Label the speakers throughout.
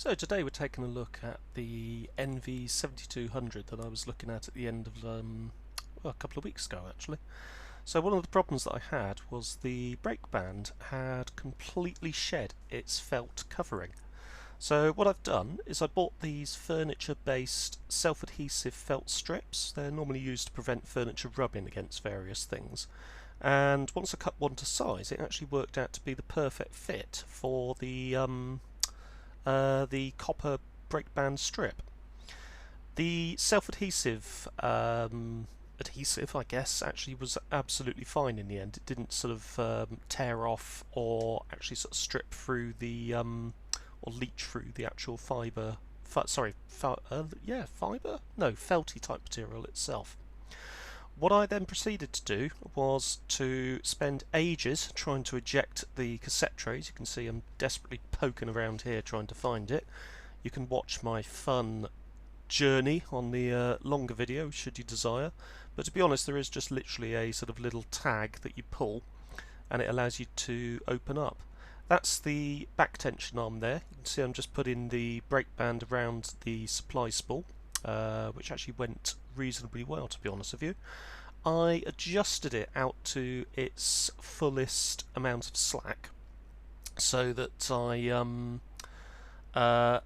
Speaker 1: So today we're taking a look at the NV7200 that I was looking at the end of a couple of weeks ago actually. So one of the problems that I had was the brake band had completely shed its felt covering. So what I've done is I bought these furniture based self-adhesive felt strips. They're normally used to prevent furniture rubbing against various things. And once I cut one to size, it actually worked out to be the perfect fit for the copper brake band strip. The self-adhesive adhesive, I guess, actually was absolutely fine in the end. It didn't sort of tear off or actually sort of strip through the or leach through the actual fibre. Fibre? No, felty type material itself. What I then proceeded to do was to spend ages trying to eject the cassette trays. You can see I'm desperately poking around here trying to find it. You can watch my fun journey on the longer video should you desire, but to be honest there is just literally a sort of little tag that you pull and it allows you to open up. That's the back tension arm there. You can see I'm just putting the brake band around the supply spool, which actually went reasonably well, to be honest with you. I adjusted it out to its fullest amount of slack so that I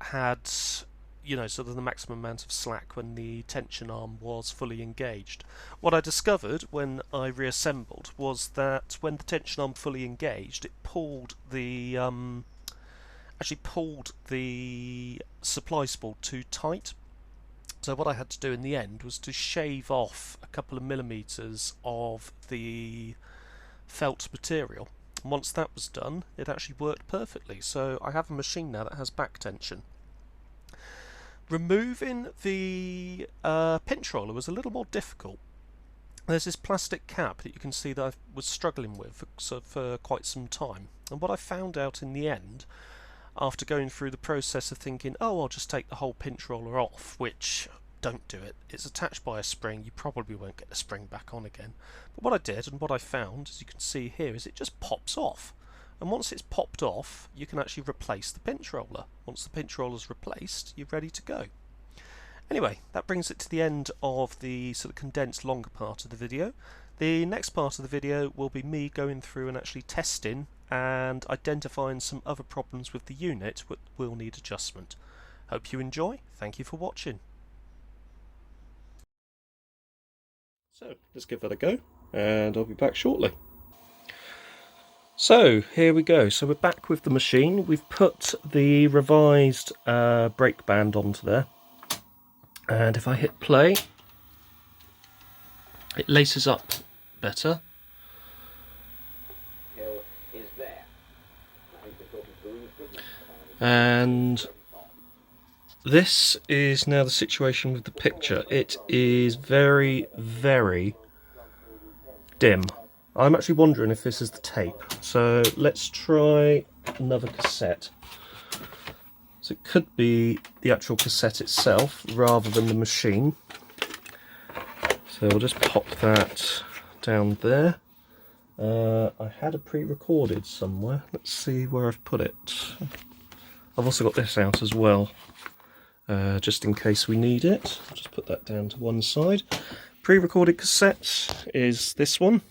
Speaker 1: had, you know, sort of the maximum amount of slack when the tension arm was fully engaged. What I discovered when I reassembled was that when the tension arm fully engaged, it pulled the actually pulled the supply spool too tight. So what I had to do in the end was to shave off a couple of millimeters of the felt material. And once that was done, it actually worked perfectly. So I have a machine now that has back tension. Removing the pinch roller was a little more difficult. There's this plastic cap that you can see that I was struggling with for quite some time. And what I found out in the end, after going through the process of thinking, oh, I'll just take the whole pinch roller off, which, don't do it. It's attached by a spring. You probably won't get the spring back on again. But what I did and what I found, as you can see here, is it just pops off. And once it's popped off, you can actually replace the pinch roller. Once the pinch roller's replaced, you're ready to go. Anyway, that brings it to the end of the sort of condensed longer part of the video. The next part of the video will be me going through and actually testing and identifying some other problems with the unit which will need adjustment. Hope you enjoy. Thank you for watching. So let's give that a go and I'll be back shortly. So here we go. So we're back with the machine. We've put the revised brake band onto there, and if I hit play it laces up better. And this is now the situation with the picture. It is very, very dim. I'm actually wondering if this is the tape. So let's try another cassette. So it could be the actual cassette itself rather than the machine. So we'll just pop that down there. I had a pre-recorded somewhere. Let's see where I've put it. I've also got this out as well, just in case we need it. I'll just put that down to one side. Pre-recorded cassette is this one.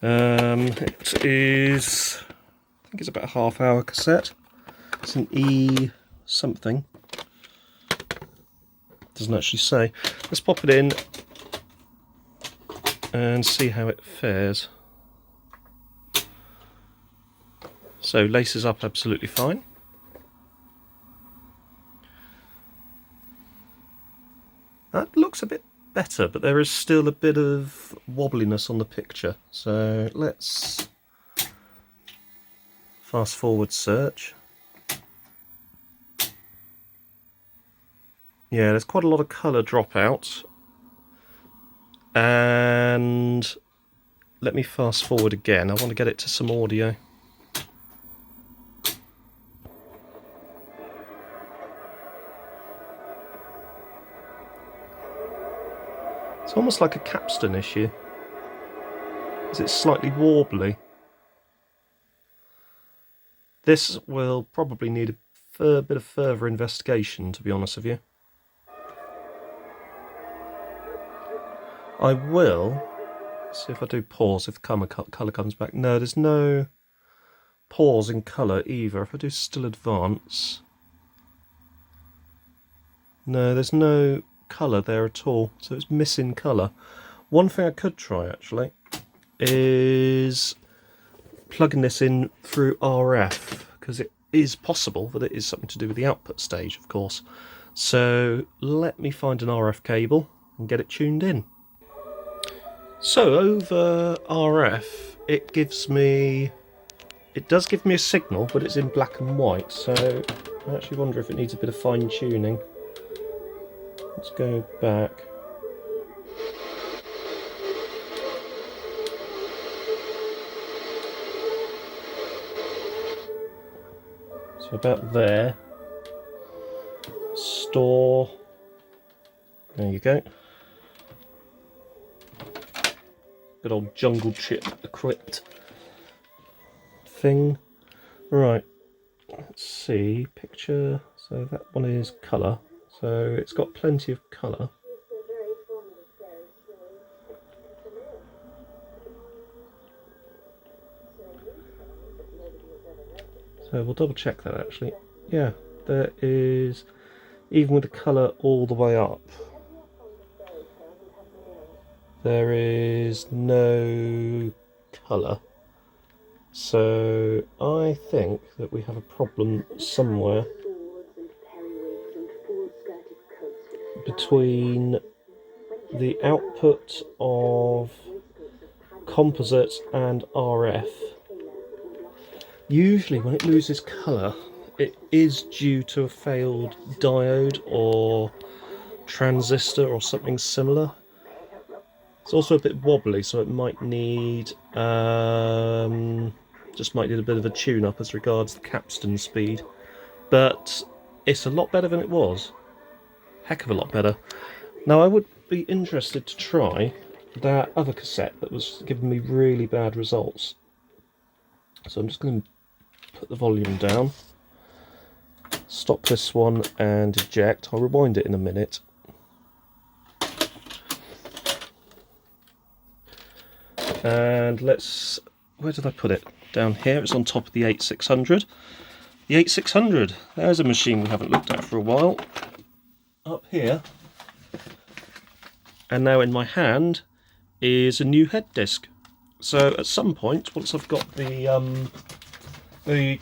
Speaker 1: It is, I think it's about a half-hour cassette. It's an E something. Doesn't actually say. Let's pop it in and see how it fares. So laces up absolutely fine. That looks a bit better, but there is still a bit of wobbliness on the picture. So let's fast forward search. Yeah, there's quite a lot of colour dropout. And let me fast forward again. I want to get it to some audio. It's almost like a capstan issue. Is it slightly warbly? This will probably need a a bit of further investigation, to be honest with you. I will see if I do pause, if the colour comes back. No, there's no pause in colour either. If I do still advance, no, there's no colour there at all, so it's missing colour. One thing I could try actually is plugging this in through RF, because it is possible that it is something to do with the output stage, of course. So let me find an RF cable and get it tuned in. So over RF, it does give me a signal, but it's in black and white, so I actually wonder if it needs a bit of fine tuning. Let's go back. So about there. Store. There you go. Good old jungle chip equipped thing. Right. Let's see. Picture. So that one is colour. So it's got plenty of colour. So we'll double check that actually. Yeah, there is, even with the colour all the way up, there is no colour. So I think that we have a problem somewhere between the output of composites and RF. Usually when it loses colour, it is due to a failed diode or transistor or something similar. It's also a bit wobbly, so it might need just might need a bit of a tune-up as regards the capstan speed. But it's a lot better than it was. Heck of a lot better. Now I would be interested to try that other cassette that was giving me really bad results. So I'm just going to put the volume down, stop this one and eject. I'll rewind it in a minute. And let's, where did I put it? Down here, it's on top of the 8600. The 8600, there's a machine we haven't looked at for a while. Up here, and now in my hand is a new head disc. So at some point, once I've got the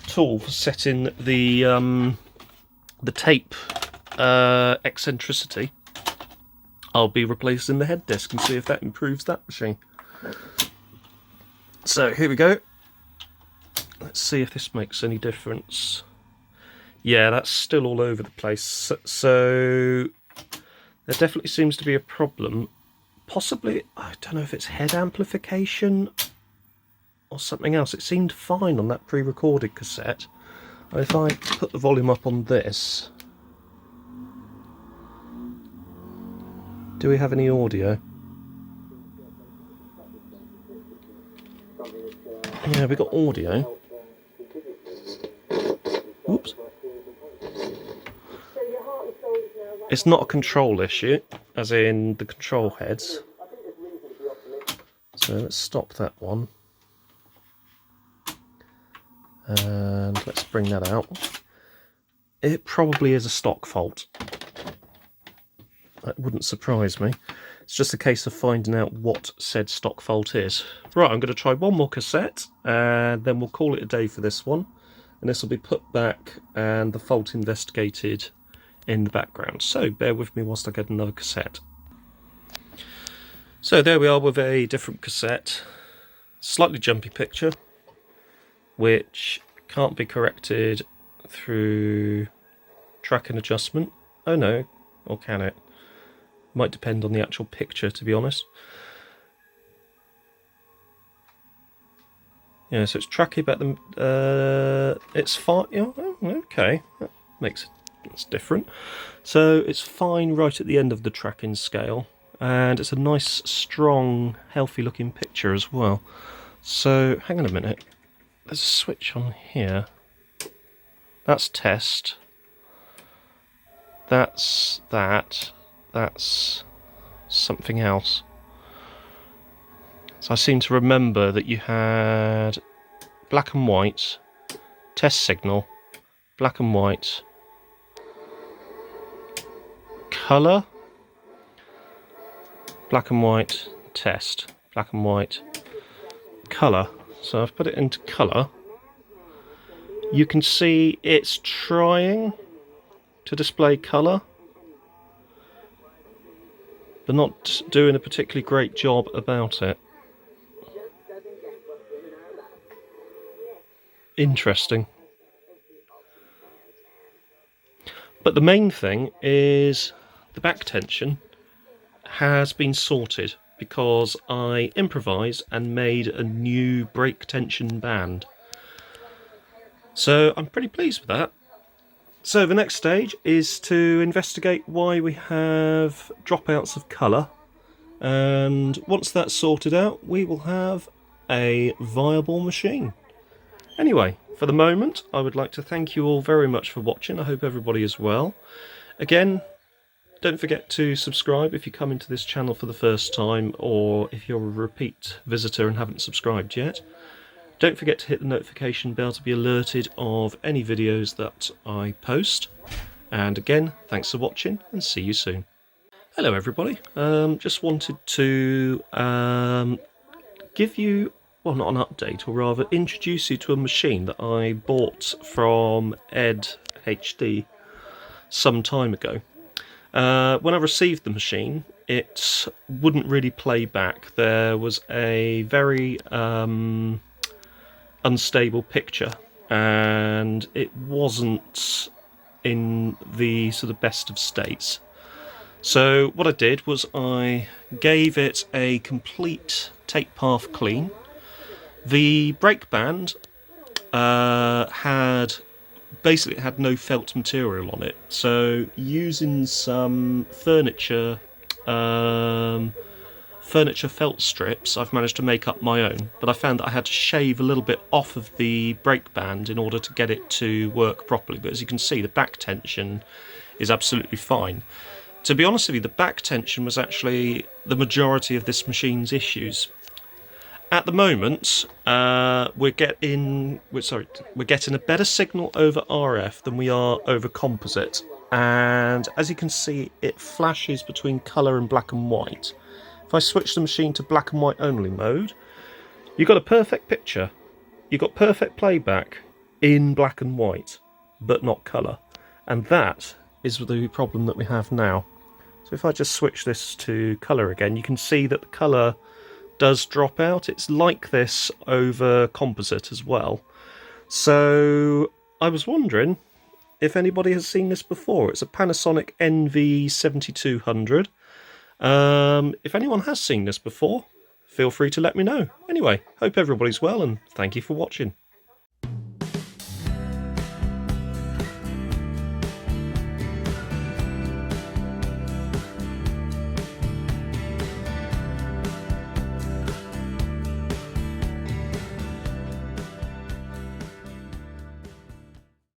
Speaker 1: tool for setting the tape eccentricity, I'll be replacing the head disc and see if that improves that machine. So here we go. Let's see if this makes any difference. Yeah, that's still all over the place. So there definitely seems to be a problem. Possibly, I don't know if it's head amplification or something else. It seemed fine on that pre-recorded cassette. If I put the volume up on this, do we have any audio? Yeah, we got audio. Oops. It's not a control issue, as in the control heads. So let's stop that one. And let's bring that out. It probably is a stock fault. That wouldn't surprise me. It's just a case of finding out what said stock fault is. Right, I'm going to try one more cassette, and then we'll call it a day for this one. And this will be put back and the fault investigated in the background. So bear with me whilst I get another cassette. So there we are with a different cassette. Slightly jumpy picture, which can't be corrected through tracking adjustment. Oh no, or can it? Might depend on the actual picture, to be honest. Yeah, so it's tracky, but it's fine. Oh, okay, that's different. So it's fine right at the end of the tracking scale, and it's a nice, strong, healthy-looking picture as well. So hang on a minute. There's a switch on here. That's test. That's that. That's something else. So I seem to remember that you had black and white, test signal, black and white, colour, black and white, test, black and white, colour. So I've put it into colour. You can see it's trying to display colour, but not doing a particularly great job about it. Interesting. But the main thing is the back tension has been sorted because I improvised and made a new brake tension band. So I'm pretty pleased with that. So the next stage is to investigate why we have dropouts of colour, and once that's sorted out we will have a viable machine. Anyway, for the moment I would like to thank you all very much for watching. I hope everybody is well. Again, don't forget to subscribe if you come into this channel for the first time, or if you're a repeat visitor and haven't subscribed yet. Don't forget to hit the notification bell to be alerted of any videos that I post. And again, thanks for watching and see you soon. Hello everybody, just wanted to give you, well, not an update, or rather introduce you to a machine that I bought from Ed HD some time ago. When I received the machine, it wouldn't really play back. There was a very unstable picture, and it wasn't in the sort of best of states. So what I did was I gave it a complete take path clean. The brake band had no felt material on it, so using some furniture felt strips, I've managed to make up my own, but I found that I had to shave a little bit off of the brake band in order to get it to work properly. But as you can see, the back tension is absolutely fine. To be honest with you, the back tension was actually the majority of this machine's issues. At the moment, we're getting a better signal over RF than we are over composite, and as you can see, it flashes between colour and black and white. If I switch the machine to black and white only mode, you've got a perfect picture. You've got perfect playback in black and white, but not colour, and that is the problem that we have now. So if I just switch this to colour again, you can see that the colour does drop out. It's like this over composite as well. So I was wondering if anybody has seen this before. It's a Panasonic NV7200. If anyone has seen this before, feel free to let me know. Anyway, hope everybody's well, and thank you for watching.